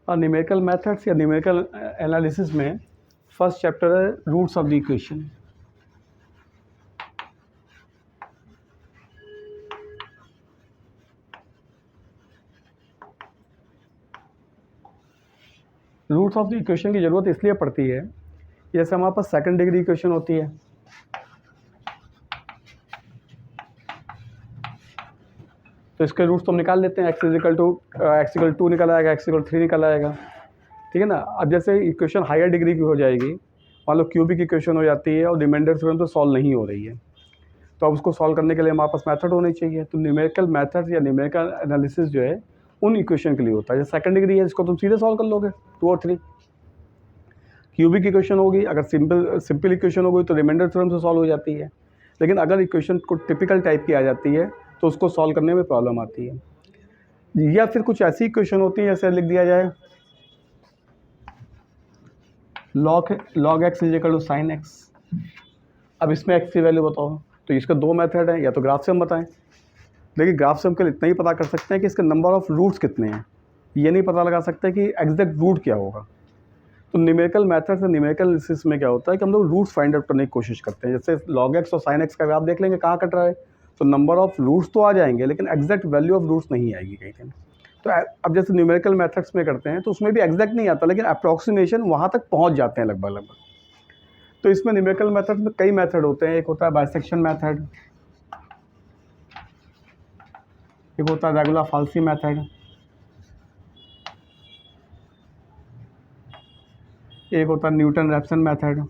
Numerical methods या numerical analysis में first chapter है roots of the equation. Roots of the equation की ज़रूरत इसलिए पड़ती है जैसे हमारे पास सेकंड डिग्री इक्वेशन होती है, तो इसके रूट्स तो हम निकाल लेते हैं। एक्स इक्वल टू निकल आएगा, एक्स इक्वल 3 निकल आएगा, ठीक है ना। अब जैसे इक्वेशन हायर डिग्री की हो जाएगी, मान लो क्यूबिक इक्वेशन हो जाती है और रिमाइंडर थ्योरम तो सॉल्व नहीं हो रही है, तो अब उसको सॉल्व करने के लिए हमारे पास मेथड होने चाहिए। तो न्यूमेरिकल मेथड या न्यूमेरिकल एनालिसिस जो है उन इक्वेशन के लिए होता है। जैसे सेकंड डिग्री है, इसको तुम सीधे सॉल्व कर लोगे 2 और 3। क्यूबिक इक्वेशन होगी, अगर सिंपल इक्वेशन होगी तो रिमाइंडर थ्योरम से सॉल्व हो जाती है, लेकिन अगर इक्वेशन को टिपिकल टाइप की आ जाती है तो उसको सॉल्व करने में प्रॉब्लम आती है। या फिर कुछ ऐसी इक्वेशन होती है जैसे लिख दिया जाए log x is equal to sine x. अब इसमें x की वैल्यू बताओ, तो इसके 2 मेथड हैं, या तो ग्राफ से हम बताएं। देखिए ग्राफ से हम केवल इतना ही पता कर सकते हैं कि इसके नंबर ऑफ रूट्स कितने हैं, ये नहीं पता लगा सकते कि एग्जैक्ट रूट क्या होगा। तो न्यूमेरिकल मेथड से न्यूमेरिकल एनालिसिस में क्या होता है कि हम लोग रूट्स फाइंड आउट करने की कोशिश करते हैं। जैसे log x और sin x का ग्राफ देख लेंगे कहाँ कट रहा है, तो नंबर ऑफ रूट्स तो आ जाएंगे लेकिन एग्जैक्ट वैल्यू ऑफ रूट्स नहीं आएगी कहीं कहीं। तो अब जैसे न्यूमेरिकल मेथड्स में करते हैं तो उसमें भी एग्जैक्ट नहीं आता, लेकिन अप्रॉक्सीमेशन वहाँ तक पहुँच जाते हैं लगभग। तो इसमें न्यूमेरिकल मेथड में कई मेथड होते हैं। एक होता है बाइसेक्शन मेथड, एक होता है रेगुलर फाल्सी मेथड, एक होता है न्यूटन रैप्सन मेथड,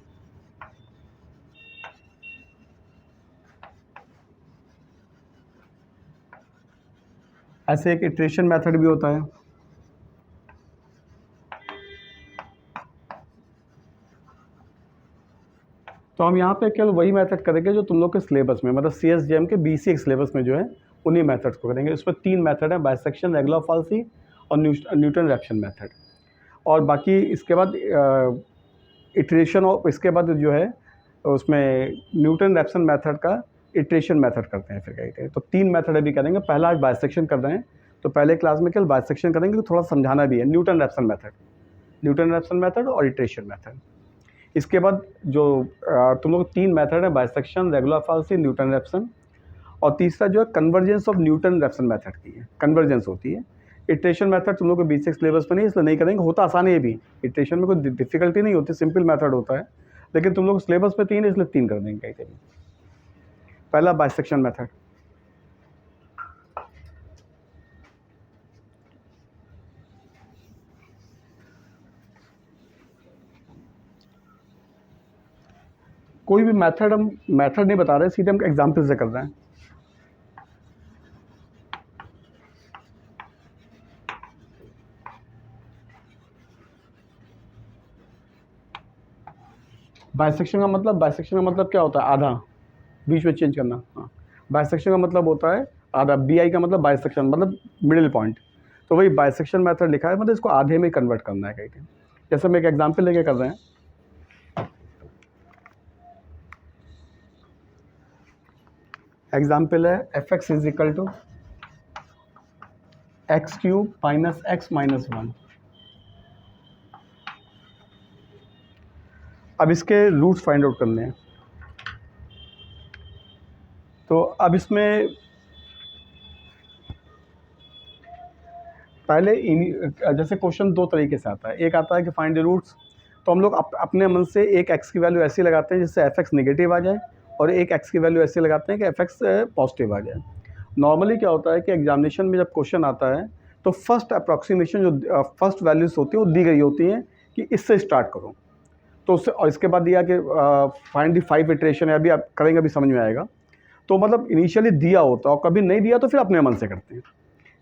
ऐसे एक इटरेशन मेथड भी होता है। तो हम यहाँ पे केवल वही मेथड करेंगे जो तुम लोग के सिलेबस में, मतलब CSJM के BC सिलेबस में जो है उन्हीं मेथड्स को करेंगे। इसमें 3 मेथड है, बाइसेक्शन, रेगुलर फाल्सी और न्यूटन रैप्सन मेथड। और बाकी इसके बाद इटरेशन, और इसके बाद जो है उसमें न्यूटन रैप्सन मेथड का इटरेशन मेथड करते हैं फिर कहीं। तो 3 मेथड अभी करेंगे। पहला आज बाइसेक्शन कर रहे हैं, तो पहले क्लास में केवल बाइसेक्शन करेंगे, तो थोड़ा समझाना भी है। न्यूटन रैप्सन मेथड और इटरेशन मेथड। इसके बाद जो तुम लोग 3 मेथड है, बाइसेक्शन, रेगुलर फाल्सी, न्यूटन रैप्सन, और तीसरा जो है convergence of Newton Raphson method की है, कन्वर्जेंस होती है। इटरेशन मेथड तुम लोग के BC सिलेबस में नहीं, इसलिए नहीं करेंगे। होता आसान है भी, इटरेशन में कोई डिफिकल्टी नहीं होती, सिंपल मेथड होता है, लेकिन तुम लोग सिलेबस में 3 है इसलिए 3 कर देंगे कहीं कहीं। पहला बाइसेक्शन मेथड। कोई भी मेथड हम मेथड नहीं बता रहे, सीधे हम एग्जाम्पल से कर रहे हैं। बाइसेक्शन का मतलब क्या होता है? आधा, बीच में चेंज करना। हाँ, बाइसेक्शन का मतलब होता है आधा। BI का मतलब बाइसेक्शन मतलब मिडिल पॉइंट। तो वही बाइसेक्शन मेथड लिखा है, मतलब इसको आधे में कन्वर्ट करना है कहीं। जैसे हम एक एग्जाम्पल लेके कर रहे हैं। एग्जाम्पल है fx is equal to x cube minus x minus 1। अब इसके रूट्स फाइंड आउट करने हैं। तो अब इसमें पहले जैसे क्वेश्चन 2 तरीके से आता है। एक आता है कि फाइंड द रूट्स, तो हम लोग अपने मन से एक x की वैल्यू ऐसी लगाते हैं जिससे fx नेगेटिव आ जाए, और एक x की वैल्यू ऐसी लगाते हैं कि fx पॉजिटिव आ जाए। नॉर्मली क्या होता है कि एग्जामिनेशन में जब क्वेश्चन आता है तो फर्स्ट अप्रॉक्सीमेशन जो फर्स्ट वैल्यूज होती है वो दी गई होती हैं कि इससे स्टार्ट करो। तो उससे, और इसके बाद दिया कि फाइंड द 5 इटरेशन है, अभी आप करेंगे, अभी समझ में आएगा। तो मतलब इनिशियली दिया होता है, और कभी नहीं दिया तो फिर अपने मन से करते हैं।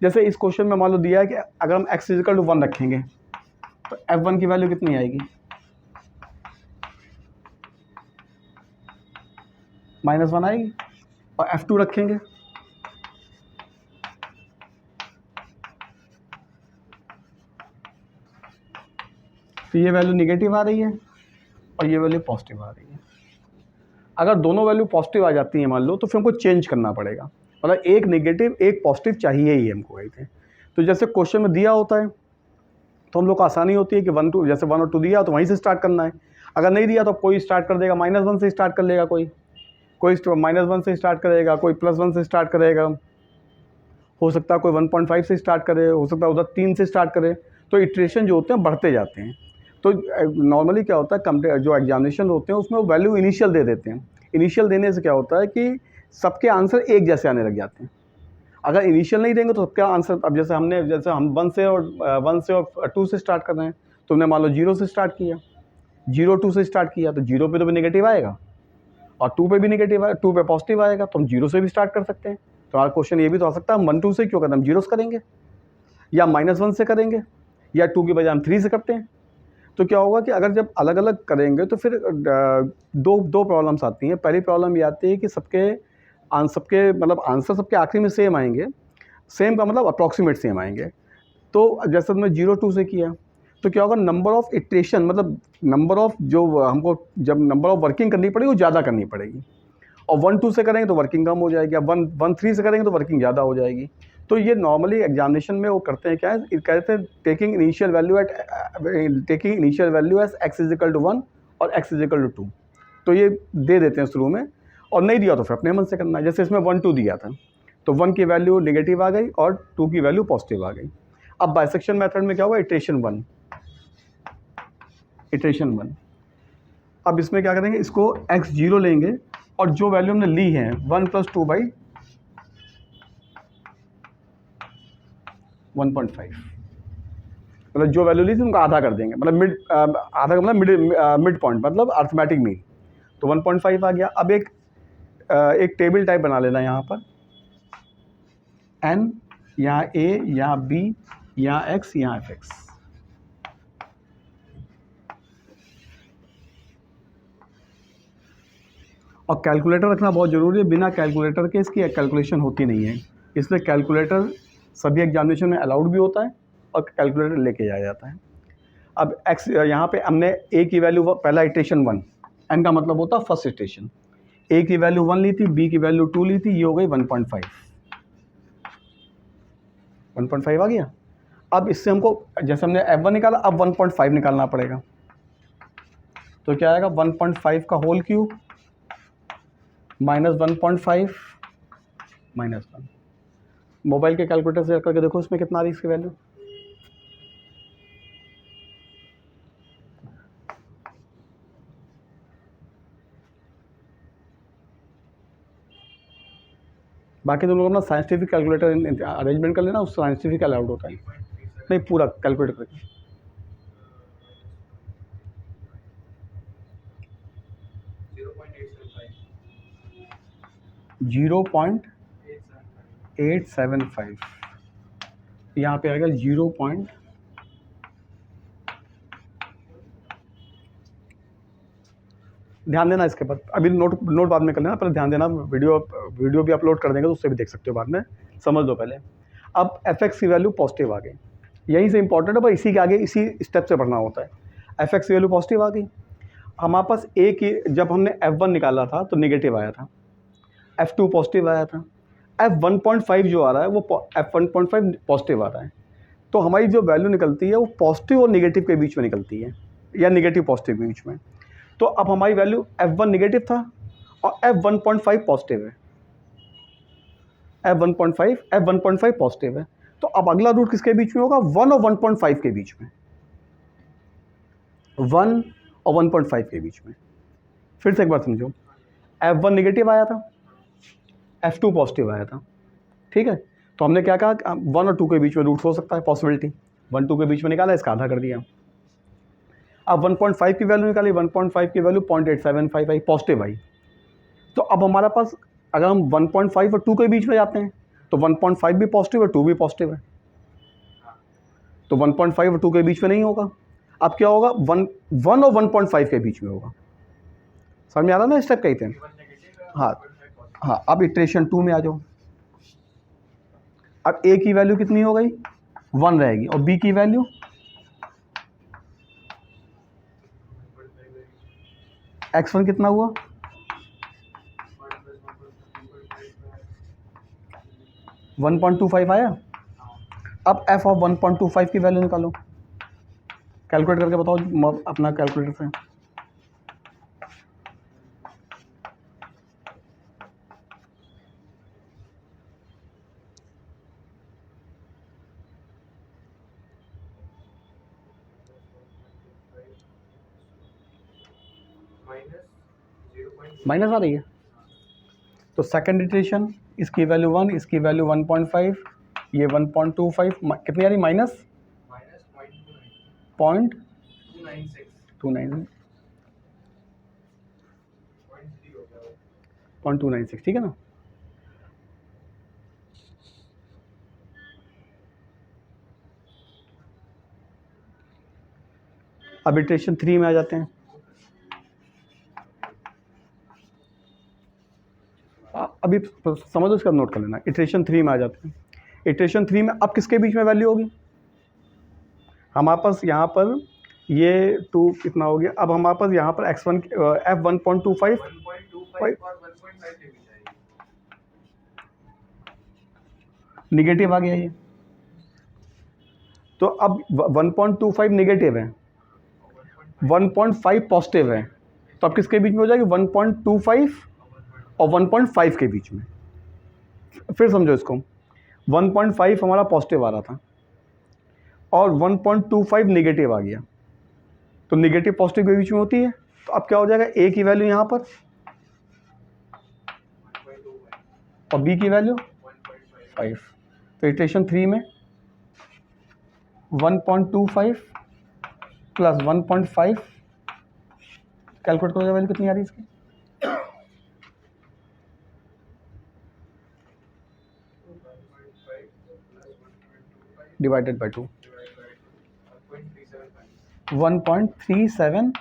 जैसे इस क्वेश्चन में मान लो दिया है कि अगर हम x इक्वल टू 1 रखेंगे तो f1 की वैल्यू कितनी आएगी? -1 आएगी। और f2 रखेंगे तो ये वैल्यू निगेटिव आ रही है और ये वैल्यू पॉजिटिव आ रही है। अगर दोनों वैल्यू पॉजिटिव आ जाती है मान लो, तो फिर हमको चेंज करना पड़ेगा, मतलब एक नेगेटिव एक पॉजिटिव चाहिए ही हमको कहीं। तो जैसे क्वेश्चन में दिया होता है तो हम लोग को आसानी होती है कि 1 2 जैसे 1 और 2 दिया तो वहीं से स्टार्ट करना है। अगर नहीं दिया तो कोई स्टार्ट कर देगा -1 से स्टार्ट कर लेगा, कोई -1 से स्टार्ट करेगा, कोई +1 से स्टार्ट करेगा, हो सकता है कोई 1.5 से स्टार्ट करे, हो सकता है उधर 3 से स्टार्ट करे। तो इटरेशन जो होते हैं बढ़ते जाते हैं। तो नॉर्मली क्या होता है, जो एग्जामिनेशन होते हैं उसमें वो वैल्यू इनिशियल दे देते हैं। इनिशियल देने से क्या होता है कि सबके आंसर एक जैसे आने लग जाते हैं। अगर इनिशियल नहीं देंगे तो सबका आंसर, अब जैसे हम 1 से और 2 से स्टार्ट कर रहे हैं, तुमने मान लो 0 से स्टार्ट किया, 0 2 से स्टार्ट किया तो 0 पे तो भी नेगेटिव आएगा और 2 पे भी नेगेटिव आएगा, 2 पे पॉजिटिव आएगा, तो हम 0 से भी स्टार्ट कर सकते हैं। तो हमारा क्वेश्चन ये भी तो आ सकता है हम 1 2 से क्यों करते हैं, हम 0 से करेंगे या -1 से करेंगे या 2 की बजाय हम 3 से करते हैं। तो क्या होगा कि अगर जब अलग अलग करेंगे तो फिर दो प्रॉब्लम्स आती हैं। पहली प्रॉब्लम ये आती है कि सबके मतलब आंसर सबके आखिरी में सेम आएंगे। सेम का मतलब अप्रॉक्सीमेट सेम आएंगे। तो जैसे मैं 0 2 से किया तो क्या होगा, नंबर ऑफ इटरेशन मतलब नंबर ऑफ जो हमको जब नंबर ऑफ वर्किंग करनी पड़ेगी वो ज़्यादा करनी पड़ेगी। और 1 2 से करेंगे तो वर्किंग कम हो जाएगी, अब 1 3 से करेंगे तो वर्किंग ज़्यादा हो जाएगी। तो ये नॉर्मली एग्जामिनेशन में वो करते हैं क्या है, कहते हैं taking initial value as x = 1 और x = 2। तो ये दे देते हैं शुरू में, और नहीं दिया तो फिर अपने मन से करना है। जैसे इसमें 1 2 दिया था तो 1 की वैल्यू नेगेटिव आ गई और 2 की वैल्यू पॉजिटिव आ गई। अब बाइसेक्शन मेथड में क्या हुआ, इटरेशन 1। अब इसमें क्या करेंगे, इसको x0 लेंगे और जो वैल्यू हमने ली है 1 + 2/1.5, मतलब जो वैल्यू ली थी उनको आधा कर देंगे, मतलब आधा मतलब मिड पॉइंट मतलब अर्थमेटिक मीन। तो 1.5 आ गया। अब एक टेबल टाइप बना लेना, यहाँ पर n, यहाँ a, यहाँ b, यहाँ x, यहाँ fx। और कैलकुलेटर रखना बहुत ज़रूरी है, बिना कैलकुलेटर के इसकी कैलकुलेशन होती नहीं है। इसलिए कैलकुलेटर सभी एग्जामिनेशन में अलाउड भी होता है और कैलकुलेटर लेके जाया जाता है। अब x यहाँ पे हमने a की वैल्यू, पहला इटरेशन 1, n का मतलब होता है फर्स्ट इटरेशन। a की वैल्यू 1 ली थी, b की वैल्यू 2 ली थी, ये हो गई 1.5 आ गया। अब इससे हमको जैसे हमने f1 निकाला, अब 1.5 निकालना पड़ेगा। तो क्या आएगा, 1.5 का होल क्यूब -1.5 -1। मोबाइल के कैलकुलेटर से करके देखो उसमें कितना आ रही है इसकी वैल्यू। बाकी तुम लोग अपना साइंटिफिक कैलकुलेटर अरेंजमेंट कर लेना, उस साइंटिफिक अलाउड होता है। नहीं, पूरा कैलकुलेटर करके 0.875 यहाँ पे आएगा 0. ध्यान देना इसके बाद, अभी नोट बाद में कर लेना, पहले ध्यान देना। वीडियो भी अपलोड कर देंगे तो उससे भी देख सकते हो बाद में, समझ लो पहले। अब fx की वैल्यू पॉजिटिव आ गई, यहीं से इंपॉर्टेंट है भाई, इसी के आगे इसी स्टेप से पढ़ना होता है। fx की वैल्यू पॉजिटिव आ गई। हमारे पास a की, जब हमने f1 निकाला था तो नेगेटिव आया था, f2 पॉजिटिव आया था, f1.5 जो आ रहा है वो f1.5 पॉजिटिव आ रहा है। तो हमारी जो वैल्यू निकलती है वो पॉजिटिव और नेगेटिव के बीच में निकलती है, या नेगेटिव पॉजिटिव के बीच में। तो अब हमारी वैल्यू f1 नेगेटिव था और f1.5 पॉजिटिव है, f1.5 पॉजिटिव है। तो अब अगला रूट किसके बीच में होगा, 1 और 1.5 के बीच में, 1 और 1.5 के बीच में। फिर से एक बार समझो, f1 नेगेटिव आया था, f2 पॉजिटिव आया था, ठीक है। तो हमने क्या कहा, 1 और 2 के बीच में रूट हो सकता है, पॉसिबिलिटी 1 2 के बीच में निकाला, इसका आधा कर दिया। अब 1.5 की वैल्यू निकाली, 1.5 की वैल्यू 0.875 आई, पॉजिटिव आई। तो अब हमारा पास अगर हम 1.5 और 2 के बीच में जाते हैं तो 1.5 भी पॉजिटिव है, 2 भी पॉजिटिव है, तो 1.5 और 2 के बीच में नहीं होगा। अब क्या होगा, 1 और 1.5 के बीच में होगा। समझ में आ रहा ना स्टेप कही थे। हाँ, अब इटरेशन 2 में आ जाओ। अब a की वैल्यू कितनी हो गई, 1 रहेगी, और b की वैल्यू x1 कितना हुआ, 1.25 आया। अब f ऑफ 1.25 की वैल्यू निकालो, कैलकुलेट करके बताओ अपना कैलकुलेटर से। माइनस आ रही है, तो सेकंड इटरेशन इसकी वैल्यू 1, इसकी वैल्यू 1.5, ये 1.25, कितनी आ रही माइनस 0.296, ठीक है ना। अब इटरेशन 3 में आ जाते हैं। अभी समझो, इसका नोट कर लेना। इटरेशन 3 में आ जाते हैं। इटरेशन 3 में अब किसके बीच में वैल्यू होगी, हमारे पास यहाँ पर ये 2 कितना हो गया, अब हमारे पास यहाँ पर x1 f 1.25 निगेटिव आ गया ये, तो अब 1.25 निगेटिव है, 1.5 पॉजिटिव है, तो अब किसके बीच में हो जाएगी, 1.25 और 1.5 के बीच में। फिर समझो इसको, 1.5 हमारा पॉजिटिव आ रहा था और 1.25 निगेटिव आ गया, तो निगेटिव पॉजिटिव के बीच में होती है, तो अब क्या हो जाएगा, a की वैल्यू यहाँ पर और b की वैल्यू 5। तो इटरेशन 3 में 1.25 प्लस 1.5 कैलकुलेट करोगे, वैल्यू कितनी आ रही है इसकी, डिवाइडेड बाई 2, 1.375।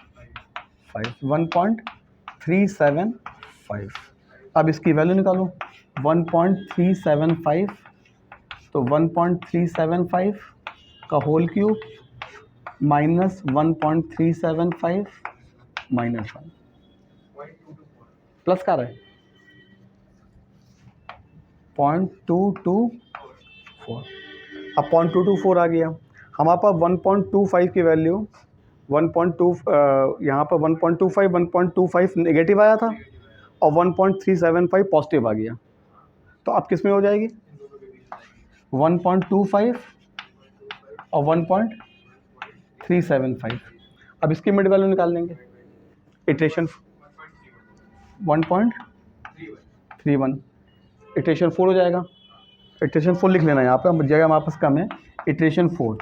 अब इसकी वैल्यू निकालो, 1.375, तो 1.375 का whole cube minus 1.375 minus 1 plus का रहे 0.224। अब 0.224 आ गया हमारे पास। 1.25 की वैल्यू 1.2 यहाँ पर 1.25 नेगेटिव आया था और 1.375 पॉजिटिव आ गया, तो अब किस में हो जाएगी, 1.25 और 1.375। अब इसकी मिड वैल्यू निकाल लेंगे, इटरेशन 1.31, इटरेशन 4 हो जाएगा। इटरेशन 4 लिख लेना यहाँ पे, जगह हमारे पास कम है, इटरेशन 4।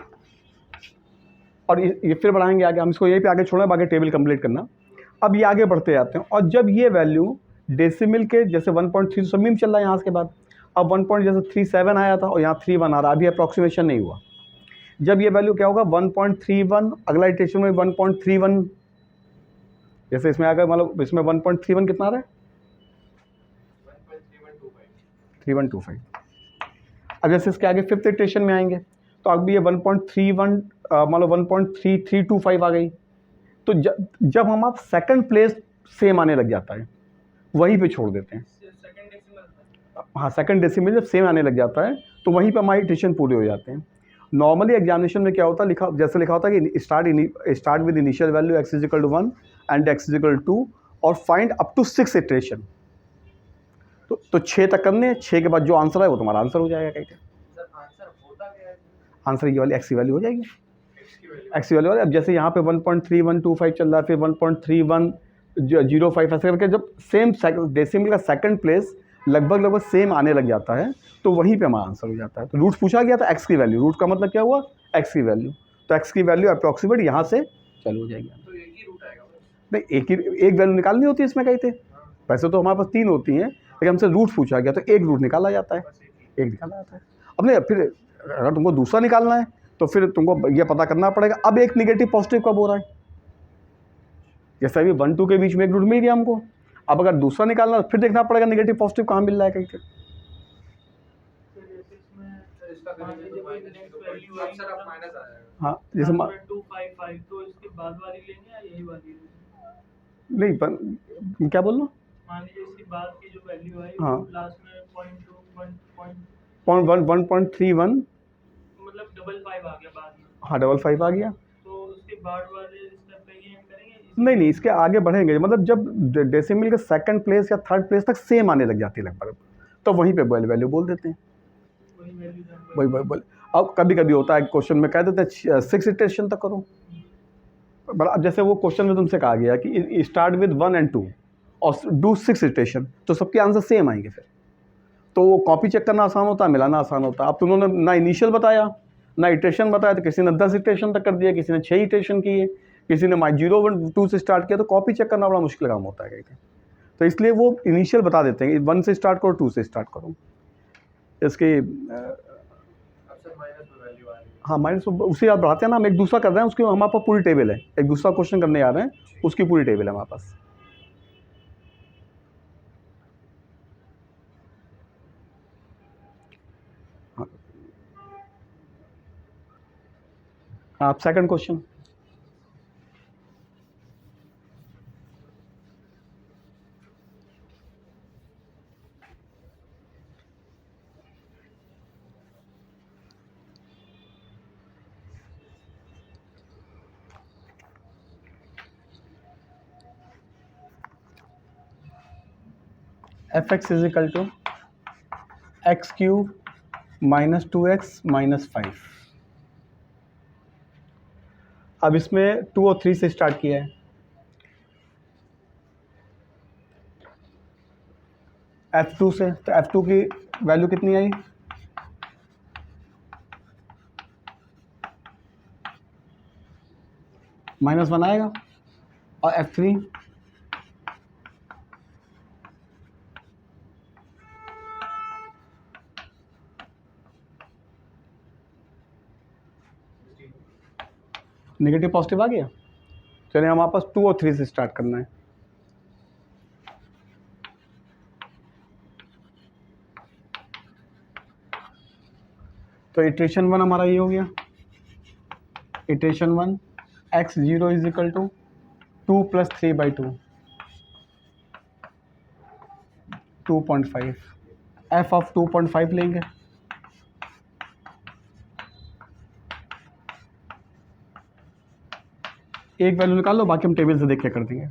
और ये फिर बढ़ाएंगे आगे, हम इसको यहीं पे आगे छोड़ना, बाकी टेबल कंप्लीट करना। अब ये आगे बढ़ते जाते हैं, और जब ये वैल्यू डेसिमल के जैसे 1.3 सब में चल रहा है यहाँ के बाद, अब 1.37 आया था और यहाँ 31 आ रहा है, अभी अप्रॉक्सीमेशन नहीं हुआ। जब ये वैल्यू क्या होगा 1.31, अगला इटरेशन में 1.31, जैसे इसमें आकर मतलब इसमें 1.31 कितना आ रहा है, 3125। अब जैसे इसके आगे फिफ्थ इटरेशन में आएंगे, तो अब ये 1.31 मतलब 1.3325 आ गई। तो जब हम आप सेकंड प्लेस सेम आने लग जाता है, वहीं पे छोड़ देते हैं। हाँ, सेकंड डेसिमल जब सेम आने लग जाता है तो वहीं पे हमारी इटरेशन पूरे हो जाते हैं। नॉर्मली एग्जामिनेशन में क्या होता है, जैसे लिखा होता है कि start with initial value x = 1 and x = 2 और फाइंड अप टू 6 इटरेशन। तो 6 तक करने, 6 के बाद जो आंसर है वो तुम्हारा आंसर हो जाएगा। कहीं आंसर ये वाली x की वैल्यू हो जाएगी, x की वैल्यू। अब जैसे यहाँ पे 1.3125 चल रहा है, फिर 1.3105 ऐसे करके जब सेम डेसिमल का सेकंड प्लेस लगभग सेम आने लग जाता है, तो वहीं पे हमारा आंसर हो जाता है। तो रूट पूछा गया था x की वैल्यू, रूट का मतलब क्या हुआ, x की वैल्यू। तो x की वैल्यू अप्रॉक्सीमेट यहाँ से चालू हो जाएगी। तो एक ही रूट आएगा नहीं, एक वैल्यू निकालनी होती है इसमें। कहीं थे वैसे तो हमारे पास 3 होती हैं, लेकिन हमसे रूट पूछा गया तो एक रूट निकाला जाता है, एक निकाला जाता है। अब नहीं, फिर अगर तुमको दूसरा निकालना है तो फिर तुमको ये पता करना पड़ेगा अब एक निगेटिव पॉजिटिव कब हो रहा है। जैसे अभी 1 2 के बीच में एक रूट मिल गया हमको, अब अगर दूसरा निकालना है फिर देखना पड़ेगा निगेटिव पॉजिटिव कहाँ मिल रहा है कहीं पे। हाँ, जैसे 255 तो इसके बाद वाली लेंगे या यही वाली लेंगे? नहीं क्या बोल रहा हूँ, मान लीजिए इसके बाद की जो वैल्यू आई हाँ, लास्ट में 1.31 मतलब 55 आ गया बाद में। हाँ, 55 आ गया। तो उसके बाद वाले स्टेप पे ही एंड करेंगे नहीं नहीं, इसके आगे बढ़ेंगे, मतलब जब डेसिमल के सेकंड प्लेस या थर्ड प्लेस तक सेम आने लग जाती है लगभग, तो वहीं पे वैल्यू बोल देते हैं। वही वैल्यू वही बोल। अब कभी कभी होता है क्वेश्चन में कह देते हैं 6 इटरेशन तक करो, पर अब जैसे वो क्वेश्चन में तुमसे कहा गया कि स्टार्ट विद 1 and 2 और डू 6 इटरेशन, तो सबके आंसर सेम आएंगे फिर, तो वो कॉपी चेक करना आसान होता है, मिलाना आसान होता है। अब तुमने ना इनिशियल बताया ना इटरेशन बताया, तो किसी ने 10 इटरेशन तक कर दिया, किसी ने 6 इटरेशन किए, किसी ने 0 1 2 से स्टार्ट किया, तो कॉपी चेक करना बड़ा मुश्किल काम होता है कहीं, तो इसलिए वो इनिशियल बता देते हैं 1 से स्टार्ट करो 2 से स्टार्ट करो। इसकी हाँ माइनस उसे आप बढ़ाते हैं ना, हम एक दूसरा कर रहे हैं, उसकी हमारे पास पूरी टेबल है, एक दूसरा क्वेश्चन करने आ रहे हैं, उसकी पूरी टेबल है हमारे पास। हाँ, आप second question. F x is equal to x cube minus 2x minus 5। अब इसमें 2 और 3 से स्टार्ट किया है, F2 से, तो F2 की वैल्यू कितनी आई, -1 आएगा, और F3 नेगेटिव पॉजिटिव आ गया। चलिए हमारे पास 2 और 3 से स्टार्ट करना है, तो इटरेशन 1 हमारा ये हो गया, iteration 1 x0 is equal to 2 + 3/2 2.5, f of 2.5 लेंगे, एक वैल्यू निकाल लो, बाकी हम टेबल से देख के कर देंगे।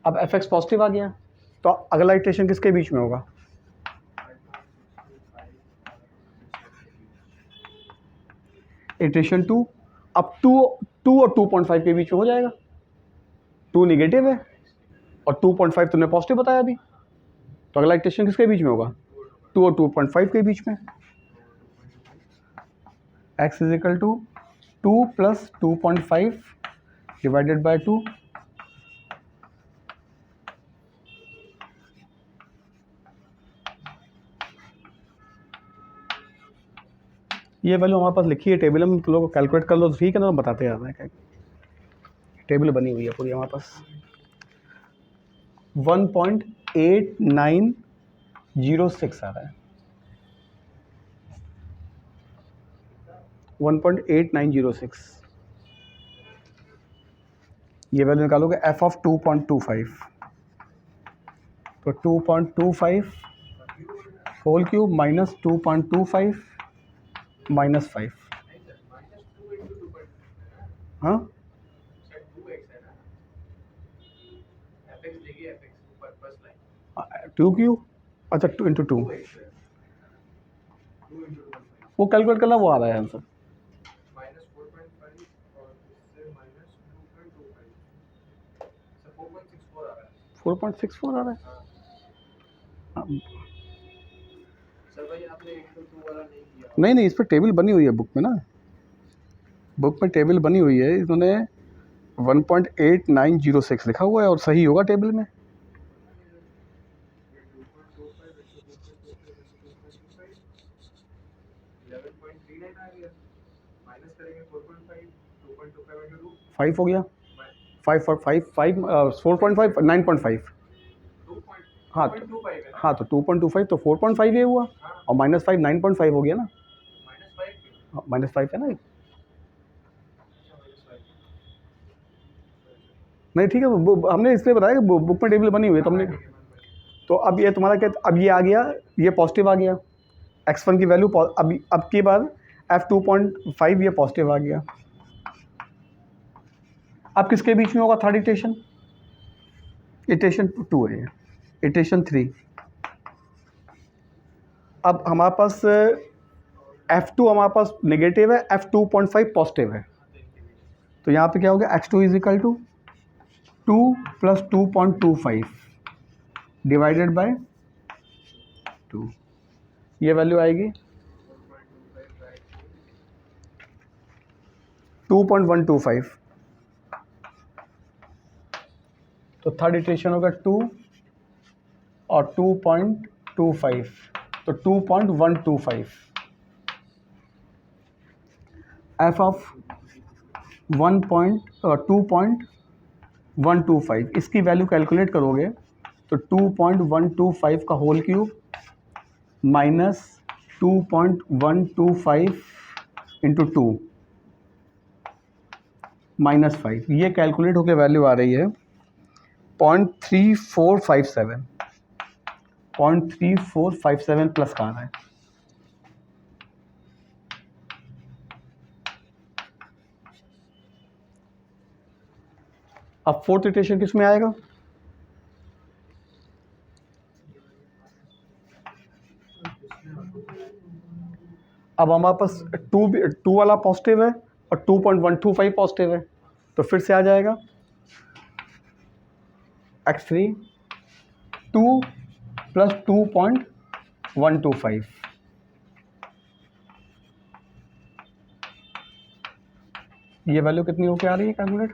अब एफ एक्स पॉजिटिव आ गया, तो अगला इटरेशन किसके बीच में होगा, इटरेशन 2। अब 2 और 2.5 के बीच में हो जाएगा, 2 निगेटिव है और 2.5 तुमने पॉजिटिव बताया अभी, तो अगला इटरेशन किसके बीच में होगा, 2 और 2.5 के बीच में। x is equal to 2 + 2.5 divided by 2, ये वैल्यू हमारे पास लिखी है टेबल में, तुम लोग कैलकुलेट कर लो तो ठीक है ना, बताते जा रहे हैं, टेबल बनी हुई है पूरी हमारे पास। 1.8906 आ रहा है, 1.8906। ये वैल्यू निकालोगे f ऑफ 2.25, तो 2.25 होल क्यूब माइनस 2.25 -5, हाँ 2 क्यूब, अच्छा 2 × 2, वो कैलकुलेट करना, वो आ रहा है आंसर, -4.64 आ रहा है। नहीं नहीं, इस पर टेबल बनी हुई है बुक में ना, बुक में टेबल बनी हुई है, इन्होंने 1.8906 लिखा हुआ है और सही होगा टेबल में। फाइव हो गया, 5 और 5 4.5 9.5, हाँ तो 2.25 है ना? हाँ तो 2.25 तो 4.5 ये हुआ, और -5 9.5 हो गया ना, -5 क्यों? -5 है ना ये। अच्छा -5 नहीं ठीक है, हमने इसलिए बताया कि बुक में टेबल बनी हुई है तो हमने। ठीक है, 1/5 तो अब ये तुम्हारा क्या, अब ये आ गया, ये पॉजिटिव आ गया, x1 की वैल्यू अब की बार f2.5 ये पॉजिटिव आ गया। अब किसके बीच में होगा थर्ड इटरेशन? इटरेशन 2 है, इटरेशन 3। अब हमारे पास f2 हमारे पास नेगेटिव है, f2.5 पॉजिटिव है, तो यहाँ पे क्या हो गया, x2 is equal to 2 + 2.25 divided by 2, ये वैल्यू आएगी 2.125। तो थर्ड इटरेशन होगा 2 और 2.25, तो 2.125। f ऑफ 2.125 इसकी वैल्यू कैलकुलेट करोगे तो 2.125 का होल क्यूब माइनस 2.125 इंटू 2 -5, ये कैलकुलेट होकर वैल्यू आ रही है 0.3457, 0.3457 प्लस का आ रहा है। अब फोर्थ इटरेशन किस में आएगा? अब हमारे पास 2 वाला पॉजिटिव है और 2.125 पॉजिटिव है, तो फिर से आ जाएगा x3 2 + 2.125, ये वैल्यू कितनी होके आ रही है कैलकुलेट?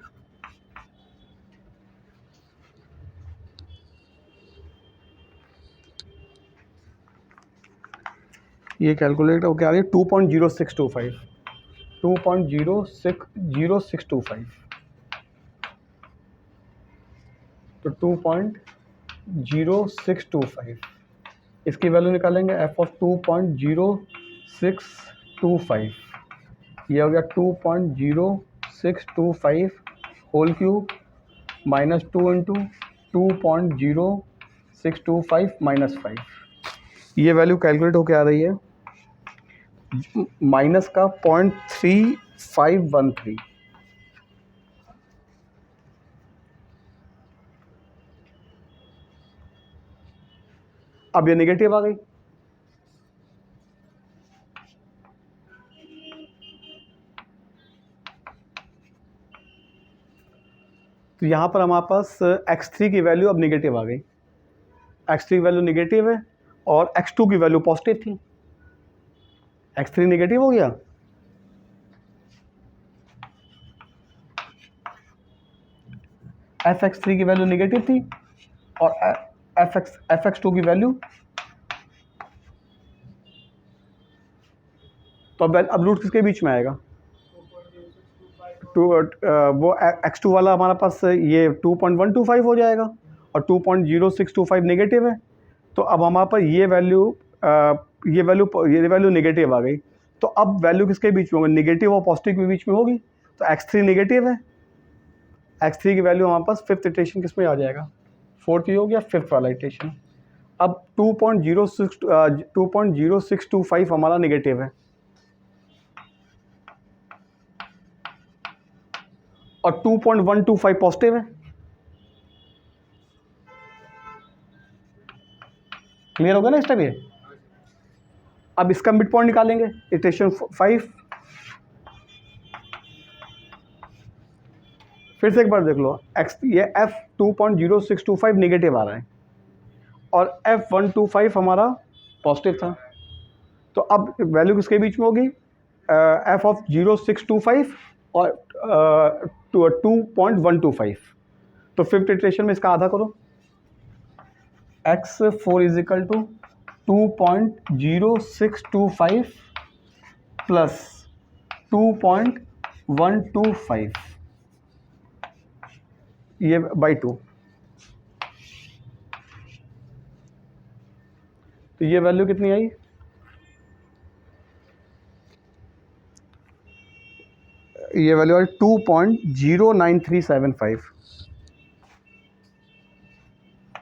ये कैलकुलेट होके आ रही है 2.0625, 2.0625, तो 2.0625 इसकी वैल्यू निकालेंगे f ऑफ 2.0625, ये हो गया 2.0625 होल क्यूब माइनस 2 इंटू 2.0625 -5, ये वैल्यू कैलकुलेट होके आ रही है माइनस का 0.3513। अब ये नेगेटिव आ गई, तो यहाँ पर हमारे पास x3 की वैल्यू अब नेगेटिव आ गई, x3 की वैल्यू नेगेटिव है और x2 की वैल्यू पॉजिटिव थी, x3 नेगेटिव हो गया, fx3 की वैल्यू नेगेटिव थी और fx2 की वैल्यू, तो अब रूट किसके बीच में आएगा? 2.0625 वो x2 वाला हमारे पास ये 2.125 हो जाएगा और 2.0625 नेगेटिव है, तो अब हमारे पास ये वैल्यू नेगेटिव आ गई, तो अब वैल्यू किसके बीच में होगी? नेगेटिव और पॉजिटिव के बीच में होगी, तो x3 नेगेटिव है, x3 की वैल्यू हमारे पास फिफ्थ इटरेशन किस में आ जाएगा? फोर्थ ही हो गया, फिफ्थ वाला इटरेशन। अब 2.0625 हमारा नेगेटिव है और 2.125 पॉजिटिव है, क्लियर होगा ना इस टाइप ये? अब इसका मिड पॉइंट निकालेंगे, इटरेशन 5, फिर से एक बार देख लो, ये f 2.0625 नेगेटिव आ रहा है और f125 हमारा पॉजिटिव था, तो अब वैल्यू किसके बीच में होगी? f ऑफ 0.625 और 2.125, तो फिफ्थ इटरेशन में इसका आधा करो, x4 is equal to 2.0625 plus 2.125, ये बाई 2, तो ये वैल्यू कितनी आई, ये वैल्यू आई 2.09375,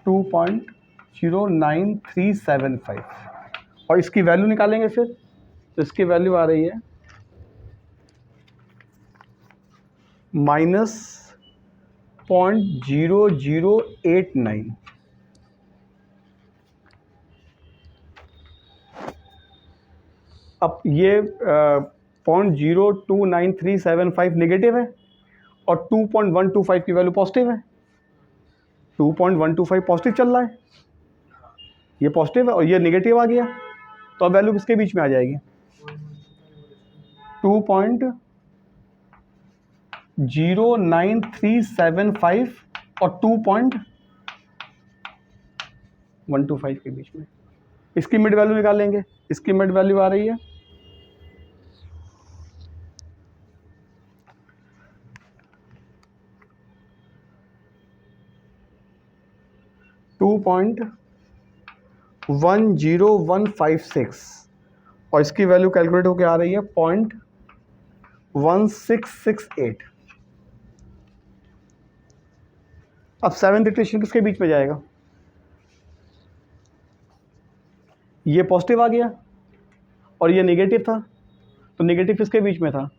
2.09375। और इसकी वैल्यू निकालेंगे फिर, तो इसकी वैल्यू आ रही है -0.0089। अब ये 0.029375 नेगेटिव है और 2.125 की वैल्यू पॉजिटिव है। 2.125 पॉजिटिव चल रहा है, ये पॉजिटिव है और ये नेगेटिव आ गया, तो अब वैल्यू किसके बीच में आ जाएगी, 2.09375 और 2.125 के बीच में। इसकी मिड वैल्यू निकालेंगे, इसकी मिड वैल्यू आ रही है 2.10156 और इसकी वैल्यू कैलकुलेट होकर आ रही है 0.1668। अब सेवेंथ इटरेशन किसके बीच में जाएगा, ये पॉजिटिव आ गया और ये नेगेटिव था, तो नेगेटिव किसके बीच में था,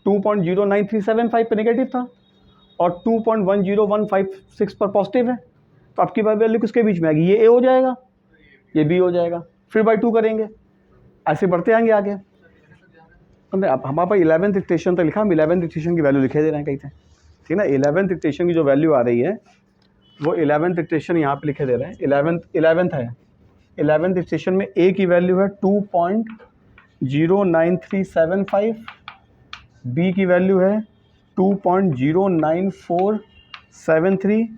2.09375 पे नेगेटिव था और 2.10156 पर पॉजिटिव है, तो आपकी वैल्यू किसके बीच में आएगी, ये ए हो जाएगा, ये बी हो जाएगा, फिर बाई 2 करेंगे, ऐसे बढ़ते आएंगे आगे। अब हमारे पास 11th इटरेशन तक लिखा, हम 11th इटरेशन की वैल्यू लिखे दे रहे हैं कहीं से, ठीक है ना। 11th इटरेशन की जो वैल्यू आ रही है वो 11th इटरेशन यहाँ पे लिखे दे रहे हैं, 11th है। 11th इटरेशन में ए की वैल्यू है 2.09375, बी की वैल्यू है 2.09473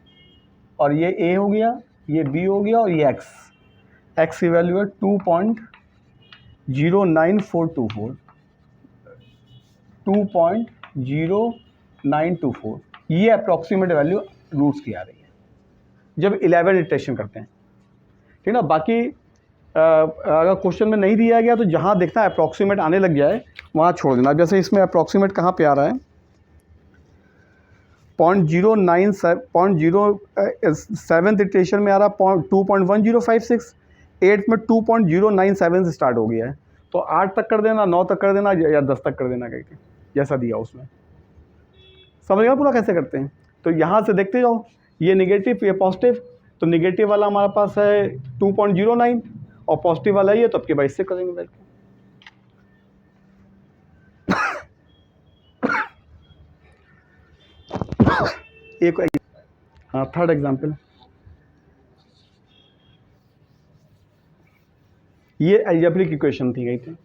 और ये ए हो गया, ये बी हो गया और ये एक्स की वैल्यू है 2.09424, 2.0924। ये अप्रॉक्सीमेट वैल्यू रूट्स की आ रही है जब 11 इटरेशन करते हैं, ठीक है ना। बाकी अगर क्वेश्चन में नहीं दिया गया तो जहाँ देखना है अप्रॉक्सीमेट आने लग जाए वहाँ छोड़ देना। जैसे इसमें अप्रॉक्सीमेट कहाँ पे आ रहा है, 0.07 इटरेशन में आ रहा है 2.1056, 8 में 2.097 से स्टार्ट हो गया है, तो 8 तक कर देना, 9 तक कर देना या 10 तक कर देना कहीं जैसा दिया उसमें। समझ गया पूरा कैसे करते हैं। तो यहाँ से देखते जाओ, ये नेगेटिव ये पॉजिटिव, तो नेगेटिव वाला हमारे पास है 2.09 और पॉजिटिव वाला ये, तो आपके 22 से करेंगे बैठ के। एक हाँ, थर्ड एग्जाम्पल, ये अलजेब्रिक इक्वेशन थी गई थी।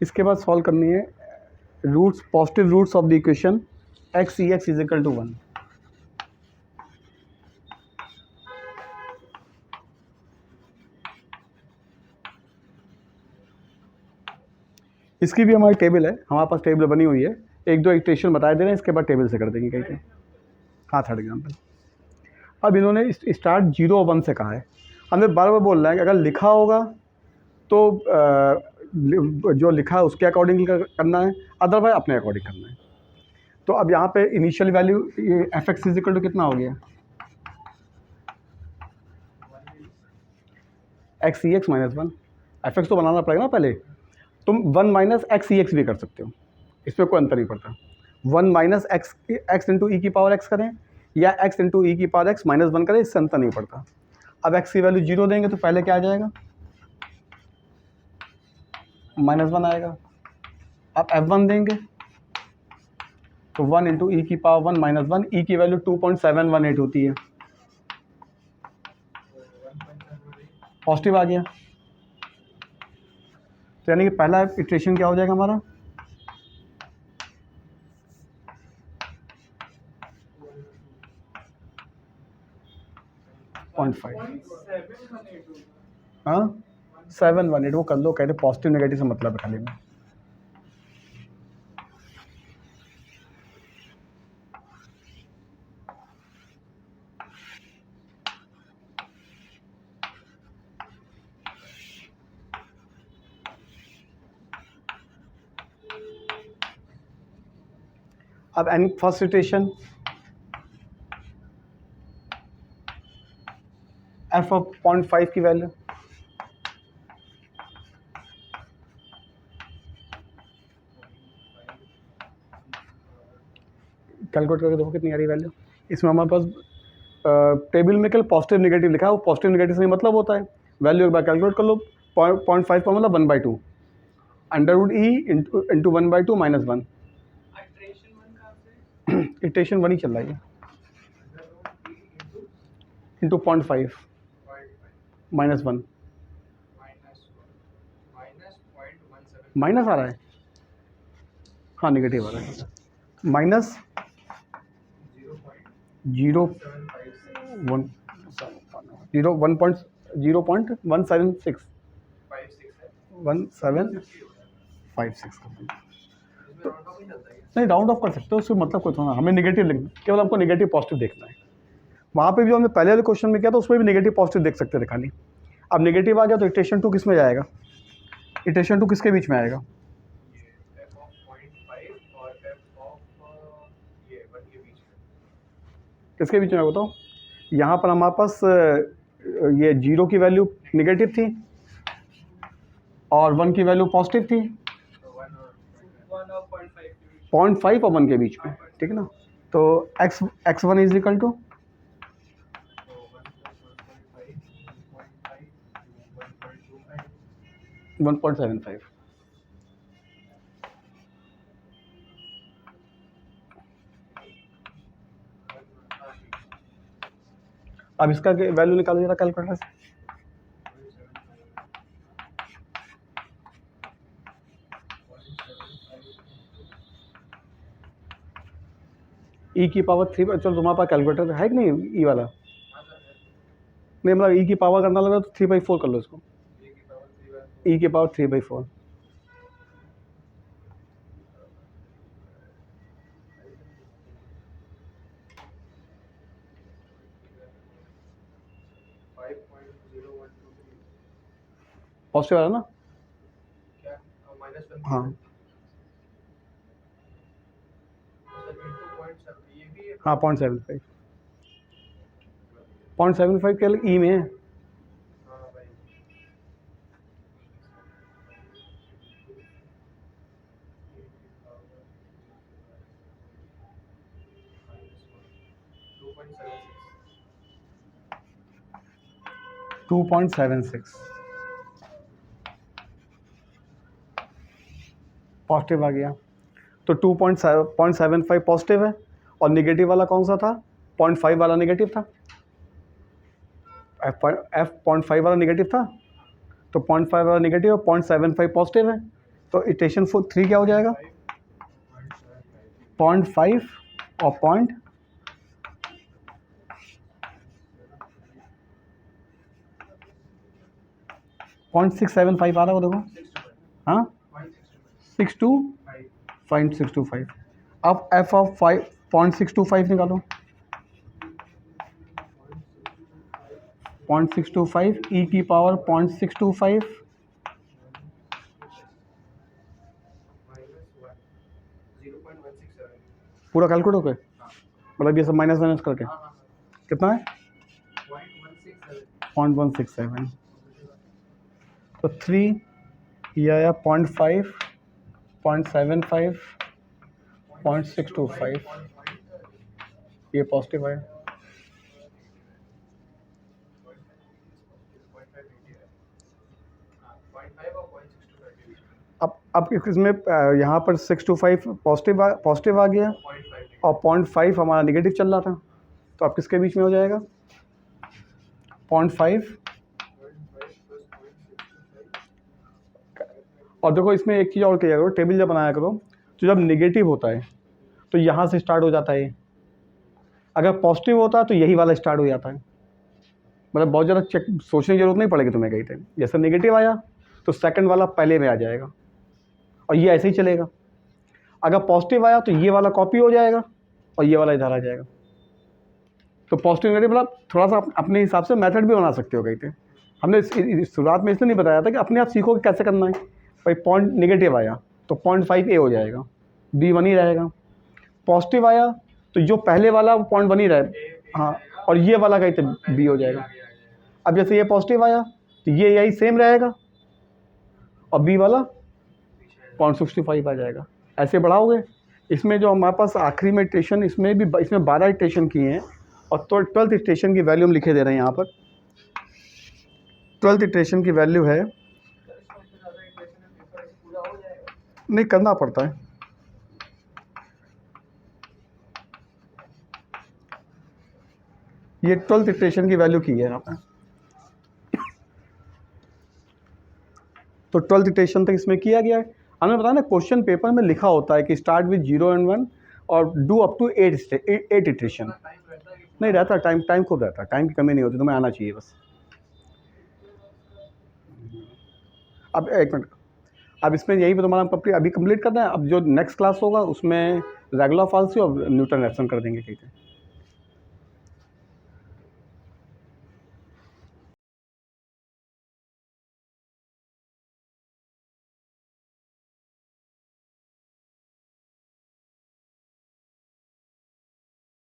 इसके बाद सॉल्व करनी है roots, positive roots of the equation x e x is equal to 1। इसकी भी हमारी टेबल है, हमारे पास टेबल बनी हुई है, एक दो इक्वेशन बता दे रहे हैं, इसके बाद टेबल से कर देंगे कहीं। हाँ, थर्ड एग्जाम्पल। अब इन्होंने स्टार्ट 0 और 1 से कहा है, हमें बार बार बोल रहा है कि अगर लिखा होगा तो जो लिखा है उसके अकॉर्डिंग करना है, अदरवाइज अपने अकॉर्डिंग करना है। तो अब यहाँ पे initial value f x is equal to कितना हो गया, x e x minus 1। F x तो बनाना पड़ेगा ना पहले, तुम 1 माइनस एक्स ई एक्स भी कर सकते हो, इसमें कोई अंतर नहीं पड़ता। 1 माइनस एक्स इंटू ई की पावर एक्स करें या एक्स इंटू ई की पावर एक्स माइनस 1 करें, इससे अंतर नहीं पड़ता। अब एक्स की वैल्यू 0 देंगे तो पहले क्या आ जाएगा, -1 आएगा। अब f1 देंगे तो 1 इंटू ई की पावर 1 माइनस 1, ई की वैल्यू 2.718 होती है, पॉजिटिव आ गया। तो यानी कि पहला इटरेशन क्या हो जाएगा हमारा, .5। हाँ, 718 वो कर लो, कह रहे पॉजिटिव नेगेटिव से मतलब है खाली में। अब in first situation f of 0.5 की वैल्यू कैलकुलेट करके देखो कितनी आ रही वैल्यू। इसमें हमारे पास टेबल में केवल पॉजिटिव नेगेटिव लिखा है, वो पॉजिटिव नेगेटिव से मतलब होता है। वैल्यू एक बार कैलकुलेट कर लो, 0.5 का मतलब 1/2 √e इंटू 1/2 -1। इटरेशन 1 कहाँ से? इटरेशन 1 ही चल रहा है इंटू 0.5 -1 माइनस आ रहा है, हाँ नेगेटिव आ रहा है, माइनस 0.176 1756 नहीं राउंड ऑफ कर सकते हो, उससे मतलब कुछ होना, हमें नेगेटिव लिखना, केवल हमको नेगेटिव पॉजिटिव देखना है। वहाँ पे भी जो हमने पहले वाले क्वेश्चन में किया था उसमें भी नेगेटिव पॉजिटिव देख सकते थे खाली। अब नेगेटिव आ गया तो इटरेशन 2 किस में जाएगा, इटरेशन 2 किसके बीच में आएगा, किसके बीच में बताओ। यहाँ पर हमारे पास ये 0 की वैल्यू नेगेटिव थी और 1 की वैल्यू पॉजिटिव थी, 0.5 और 1 के बीच में, ठीक है ना। तो x1 इज इक्वल टू 1.75। अब इसका वैल्यू निकालो जरा कैलकुलेटर से। ई की पावर 3, चलो तुम्हारे पास कैलकुलेटर है कि नहीं ई वाला, नहीं मतलब ई की पावर करना लगा तो 3/4 कर लो इसको, ई की पावर 3/4 पॉजिटिव वाला ना, हाँ हाँ 0.75 0.75 के ई में है, टू 2.76 पॉजिटिव आ गया। तो 2.75 पॉजिटिव है और नेगेटिव वाला कौन सा था, 0.5 वाला नेगेटिव था, एफ 0.5 वाला नेगेटिव था, तो 0.5 वाला नेगेटिव और 0.75 पॉजिटिव है, तो इटरेशन 3 क्या हो जाएगा, 0.5 और 0.675 आ रहा है वो देखो, हाँ 625. अब एफ ऑफ 0.625 निकालो, 0.625 ई की पावर 0.625 पूरा कैलकुलेट हो गया, मतलब ये सब माइनस माइनस करके कितना है 0.167, तो 3 ये आया 0.5 0.75 0.625 ये पॉजिटिव है। अब इसमें यहाँ पर 625 पॉजिटिव आ गया और 0.5 हमारा नेगेटिव चल रहा था, तो अब किसके बीच में हो जाएगा 0.5। और देखो इसमें एक चीज़ और किया करो, टेबल जब बनाया करो तो जब नेगेटिव होता है तो यहाँ से स्टार्ट हो जाता है, अगर पॉजिटिव होता है तो यही वाला स्टार्ट हो जाता है, मतलब बहुत ज़्यादा चेक सोचने की जरूरत नहीं पड़ेगी तुम्हें कहीं पे। जैसे नेगेटिव आया तो सेकंड वाला पहले में आ जाएगा और ये ऐसे ही चलेगा। अगर पॉजिटिव आया तो ये वाला कॉपी हो जाएगा और ये वाला इधर आ जाएगा। तो पॉजिटिव नेगेटिव मतलब थोड़ा सा अपने हिसाब से मेथड भी बना सकते हो कहीं पे। हमने शुरुआत में इसलिए नहीं बताया था कि अपने आप सीखो कि कैसे करना है। भाई पॉइंट नेगेटिव आया तो 0.5 ए हो जाएगा, बी 1 ही रहेगा। पॉजिटिव आया तो जो पहले वाला 0.1 ही रहे, हाँ, और ये वाला कहीं तो बी हो जाएगा। अब जैसे ये पॉजिटिव आया तो ये यही सेम रहेगा और बी वाला 0.65 आ जाएगा। ऐसे बढ़ाओगे। इसमें जो हमारे पास आखिरी में इटरेशन, इसमें 12 इटरेशन किए हैं और तो 12th इटरेशन की वैल्यू हम लिखे दे रहे हैं यहाँ पर। 12th इटरेशन की वैल्यू है, नहीं करना पड़ता है, ये 12th इटरेशन की वैल्यू की है यहाँ पर। तो 12th इटरेशन तक इसमें किया गया है। हमें बताया ना क्वेश्चन पेपर में लिखा होता है कि स्टार्ट विद 0 and 1 और डू अप टू 8 इटरेशन। नहीं रहता, टाइम खूब रहता है, टाइम की कमी नहीं होती, तुम्हें आना चाहिए बस। अब एक मिनट, अब इसमें यही तुम्हारा अभी कंप्लीट करना है। अब जो नेक्स्ट क्लास होगा उसमें रेगुलर फाल्सी और न्यूटन रैप्सन कर देंगे, ठीक है।